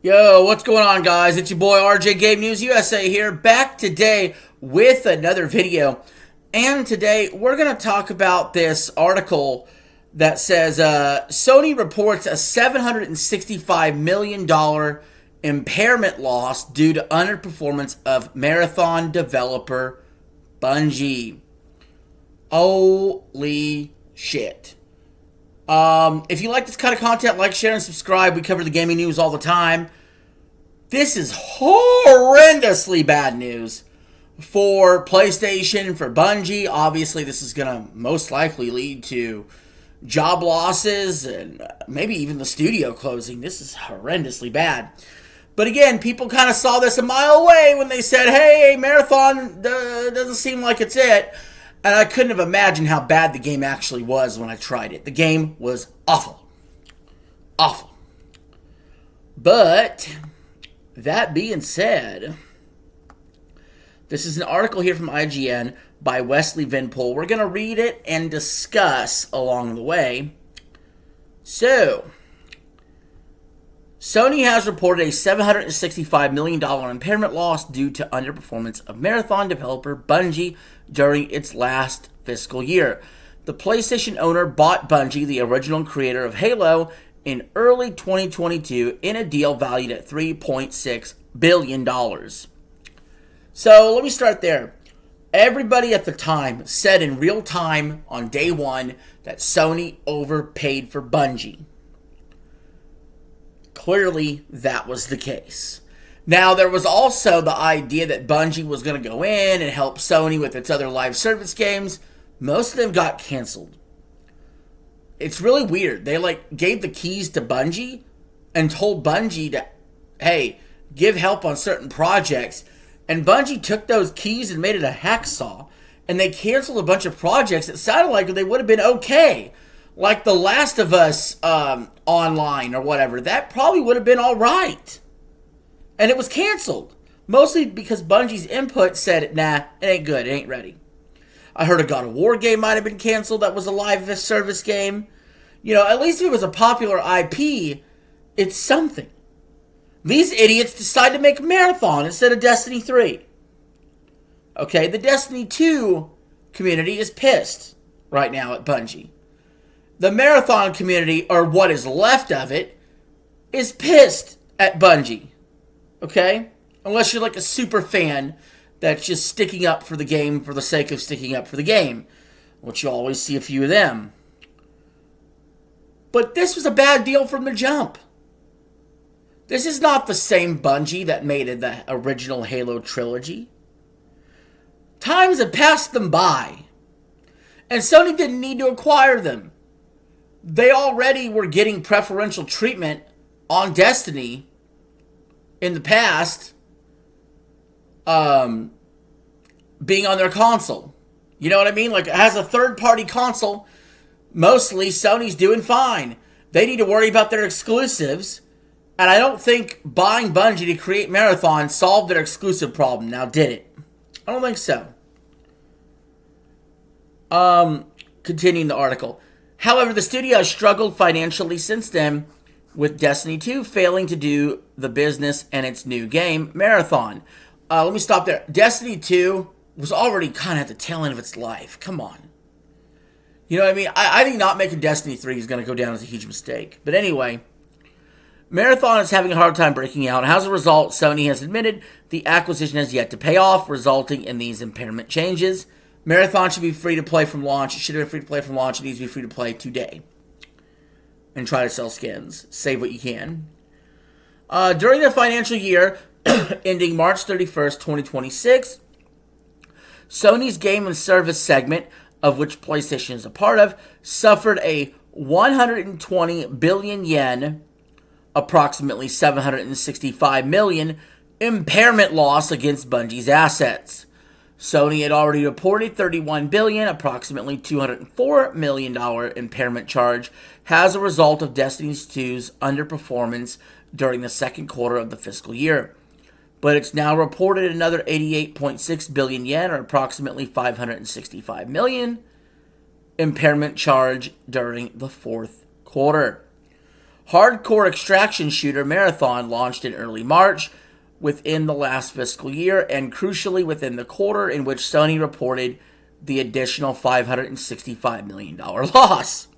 Yo, what's going on, guys? It's your boy RJ Game News USA here, back today with another video. And today we're going to talk about this article that says Sony reports a $765 million impairment loss due to underperformance of marathon developer Bungie. Holy shit. If you like this kind of content, like, share, and subscribe. We cover the gaming news all the time. This is horrendously bad news for PlayStation, for Bungie. Obviously, this is going to most likely lead to job losses and maybe even the studio closing. This is horrendously bad. But again, people kind of saw this a mile away when they said, hey, Marathon doesn't seem like it's it. And I couldn't have imagined how bad the game actually was when I tried it. The game was awful. Awful. But that being said, this is an article here from IGN by Wesley Vinpool. We're going to read it and discuss along the way. So, Sony has reported a $765 million impairment loss due to underperformance of marathon developer Bungie during its last fiscal year. The PlayStation owner bought Bungie, the original creator of Halo, in early 2022 in a deal valued at $3.6 billion. So let me start there. Everybody at the time said in real time on day one that Sony overpaid for Bungie. Clearly, that was the case. Now, there was also the idea that Bungie was going to go in and help Sony with its other live service games. Most of them got canceled. It's really weird. They gave the keys to Bungie and told Bungie to, hey, give help on certain projects. And Bungie took those keys and made it a hacksaw. And they canceled a bunch of projects that sounded like they would have been okay. Like The Last of Us Online or whatever. That probably would have been all right. And it was canceled. Mostly because Bungie's input said, nah, it ain't good. It ain't ready. I heard a God of War game might have been canceled. That was a live service game. You know, at least if it was a popular IP, it's something. These idiots decided to make Marathon instead of Destiny 3. Okay, the Destiny 2 community is pissed right now at Bungie. The Marathon community, or what is left of it, is pissed at Bungie. Okay? Unless you're like a super fan that's just sticking up for the game for the sake of sticking up for the game. Which you always see a few of them. But this was a bad deal from the jump. This is not the same Bungie that made the original Halo trilogy. Times have passed them by. And Sony didn't need to acquire them. They already were getting preferential treatment on Destiny in the past, being on their console. You know what I mean? Like, as a third-party console, mostly Sony's doing fine. They need to worry about their exclusives, and I don't think buying Bungie to create Marathon solved their exclusive problem. Now, did it? I don't think so. Continuing the article. However, the studio has struggled financially since then, with Destiny 2 failing to do the business and its new game, Marathon. Let me stop there. Destiny 2 was already kind of at the tail end of its life. Come on. You know what I mean? I think not making Destiny 3 is going to go down as a huge mistake. But anyway, Marathon is having a hard time breaking out. As a result, Sony has admitted the acquisition has yet to pay off, resulting in these impairment changes. Marathon should be free to play from launch. It should have been free to play from launch. It needs to be free to play today. And try to sell skins. Save what you can. During the financial year ending March 31st, 2026, Sony's game and service segment, of which PlayStation is a part of, suffered a 120 billion yen, approximately 765 million, impairment loss against Bungie's assets. Sony had already reported $31 billion, approximately $204 million impairment charge as a result of Destiny 2's underperformance during the second quarter of the fiscal year. But it's now reported another 88.6 billion yen, or approximately $565 million, impairment charge during the fourth quarter. Hardcore extraction shooter Marathon launched in early March within the last fiscal year, and crucially within the quarter in which Sony reported the additional $565 million loss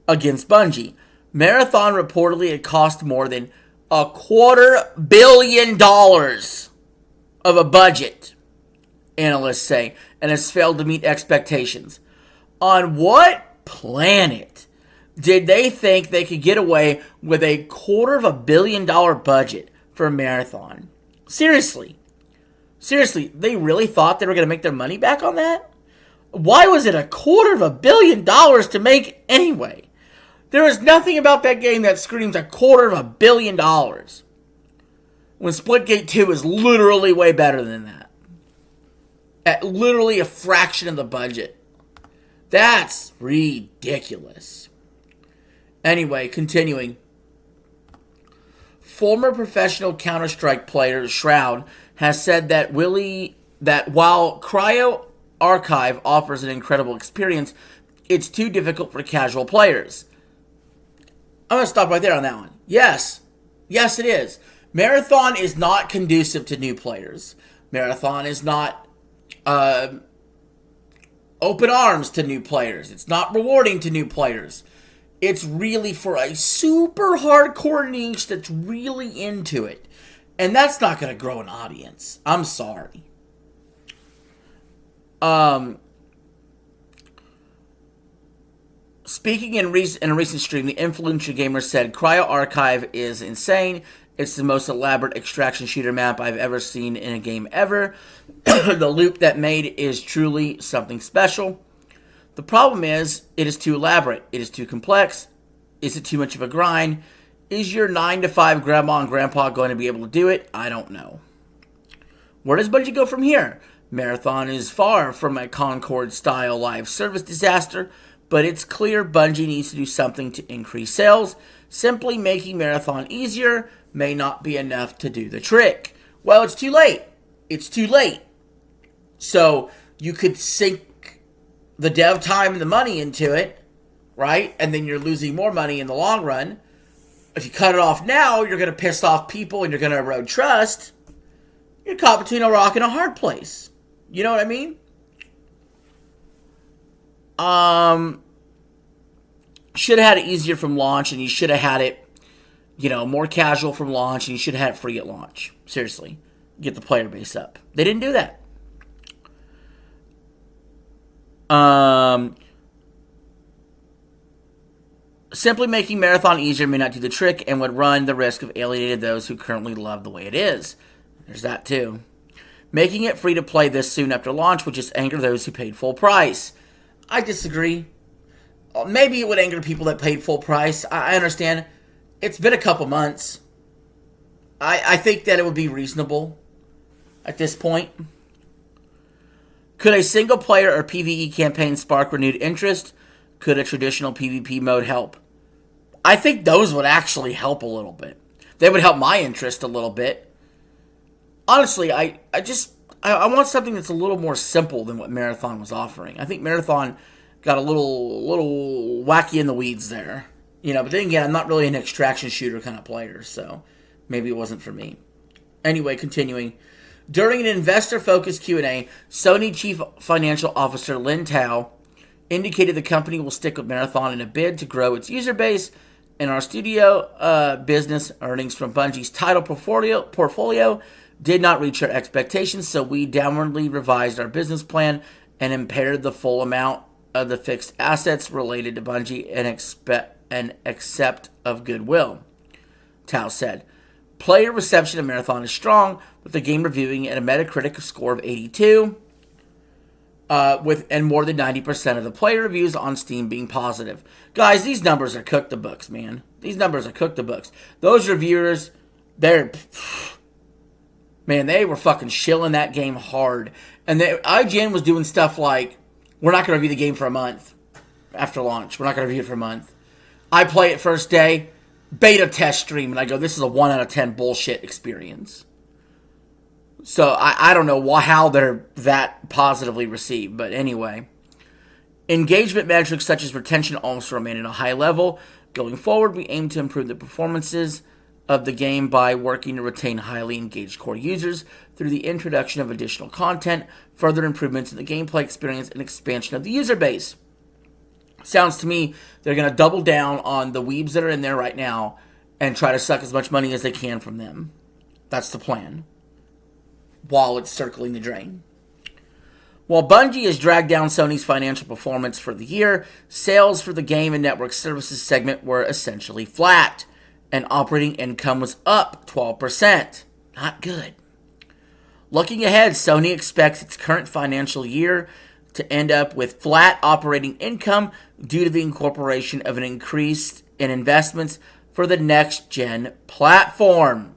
against Bungie. Marathon reportedly had cost more than $250 million of a budget, analysts say, and has failed to meet expectations. On what planet did they think they could get away with a $250 million budget for a Marathon? Seriously, they really thought they were going to make their money back on that? Why was it $250 million to make anyway? There is nothing about that game that screams $250 million. When Splitgate 2 is literally way better than that. At literally a fraction of the budget. That's ridiculous. Anyway, continuing. Former professional Counter-Strike player Shroud has said that while Cryo Archive offers an incredible experience, it's too difficult for casual players. I'm going to stop right there on that one. Yes, it is. Marathon is not conducive to new players. Marathon is not open arms to new players. It's not rewarding to new players. It's really for a super hardcore niche that's really into it. And that's not going to grow an audience. I'm sorry. Speaking in a recent stream, the influential gamer said, Cryo Archive is insane. It's the most elaborate extraction shooter map I've ever seen in a game ever. The loop that made is truly something special. The problem is, it is too elaborate. It is too complex. Is it too much of a grind? Is your 9 to 5 grandma and grandpa going to be able to do it? I don't know. Where does Bungie go from here? Marathon is far from a Concord-style live service disaster, but it's clear Bungie needs to do something to increase sales. Simply making Marathon easier may not be enough to do the trick. Well, it's too late. It's too late. So you could sink the dev time and the money into it, right? And then you're losing more money in the long run. If you cut it off now, you're going to piss off people and you're going to erode trust. You're caught between a rock and a hard place. You know what I mean? Should have had it easier from launch, and you should have had it, more casual from launch, and you should have had it free at launch. Seriously. Get the player base up. They didn't do that. Simply making Marathon easier may not do the trick and would run the risk of alienating those who currently love the way it is. There's that too. Making it free to play this soon after launch would just anger those who paid full price. I disagree. Maybe it would anger people that paid full price. I understand. It's been a couple months. I think that it would be reasonable at this point. Could a single player or PvE campaign spark renewed interest? Could a traditional PvP mode help? I think those would actually help a little bit. They would help my interest a little bit. Honestly, I want something that's a little more simple than what Marathon was offering. I think Marathon got a little wacky in the weeds there. But then again, I'm not really an extraction shooter kind of player, so maybe it wasn't for me. Anyway, continuing. During an investor-focused Q&A, Sony Chief Financial Officer Lin Tao indicated the company will stick with Marathon in a bid to grow its user base. In our studio business, earnings from Bungie's title portfolio did not reach our expectations, so we downwardly revised our business plan and impaired the full amount of the fixed assets related to Bungie and accept of goodwill, Tao said. Player reception of Marathon is strong, with the game reviewing at a Metacritic score of 82, and more than 90% of the player reviews on Steam being positive. Guys, these numbers are cook the books, man. These numbers are cook the books. Those reviewers, they were fucking shilling that game hard. And IGN was doing stuff like, we're not going to review the game for a month after launch. We're not going to review it for a month. I play it first day, beta test stream, and I go, this is a 1 out of 10 bullshit experience. So I don't know how they're that positively received, but anyway. Engagement metrics such as retention also remain at a high level. Going forward, we aim to improve the performances of the game by working to retain highly engaged core users through the introduction of additional content, further improvements in the gameplay experience, and expansion of the user base. Sounds to me they're going to double down on the weebs that are in there right now and try to suck as much money as they can from them. That's the plan, while it's circling the drain. While Bungie has dragged down Sony's financial performance for the year, sales for the game and network services segment were essentially flat, and operating income was up 12%. Not good. Looking ahead, Sony expects its current financial year to end up with flat operating income due to the incorporation of an increase in investments for the next-gen platform.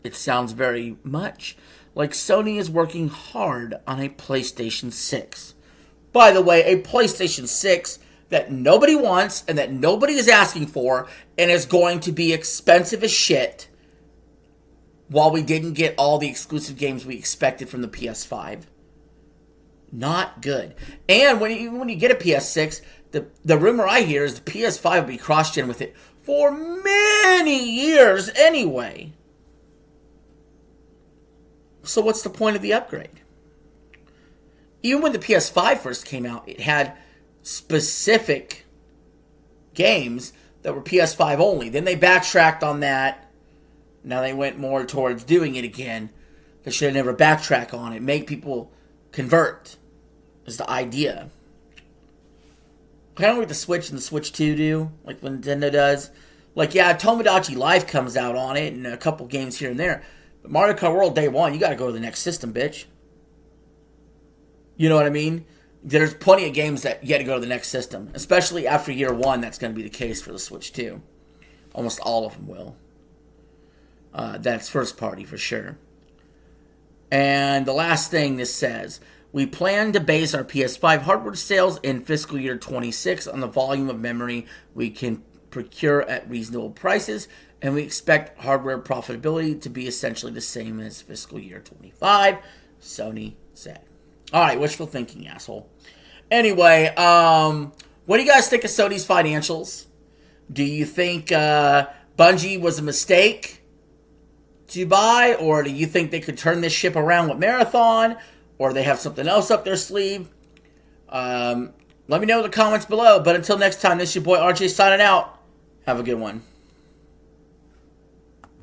It sounds very much like Sony is working hard on a PlayStation 6. By the way, a PlayStation 6 that nobody wants and that nobody is asking for and is going to be expensive as shit, while we didn't get all the exclusive games we expected from the PS5. Not good. And when you get a PS6, the rumor I hear is the PS5 will be cross-gen with it for many years anyway. So what's the point of the upgrade? Even when the PS5 first came out, it had specific games that were PS5 only. Then they backtracked on that. Now they went more towards doing it again. They should have never backtracked on it. Make people convert is the idea. Kind of like the Switch and the Switch 2 do, like what Nintendo does. Like, yeah, Tomodachi Life comes out on it and a couple games here and there. But Mario Kart World Day 1, you got to go to the next system, bitch. You know what I mean? There's plenty of games that you got to go to the next system. Especially after year 1, that's going to be the case for the Switch 2. Almost all of them will. That's first party for sure. And the last thing this says, we plan to base our PS5 hardware sales in fiscal year 26 on the volume of memory we can procure at reasonable prices, and we expect hardware profitability to be essentially the same as fiscal year 25, Sony said. All right, wishful thinking, asshole. Anyway, what do you guys think of Sony's financials? Do you think Bungie was a mistake to buy, or do you think they could turn this ship around with Marathon, or they have something else up their sleeve? Let me know in the comments below. But until next time, this is your boy RJ signing out. Have a good one.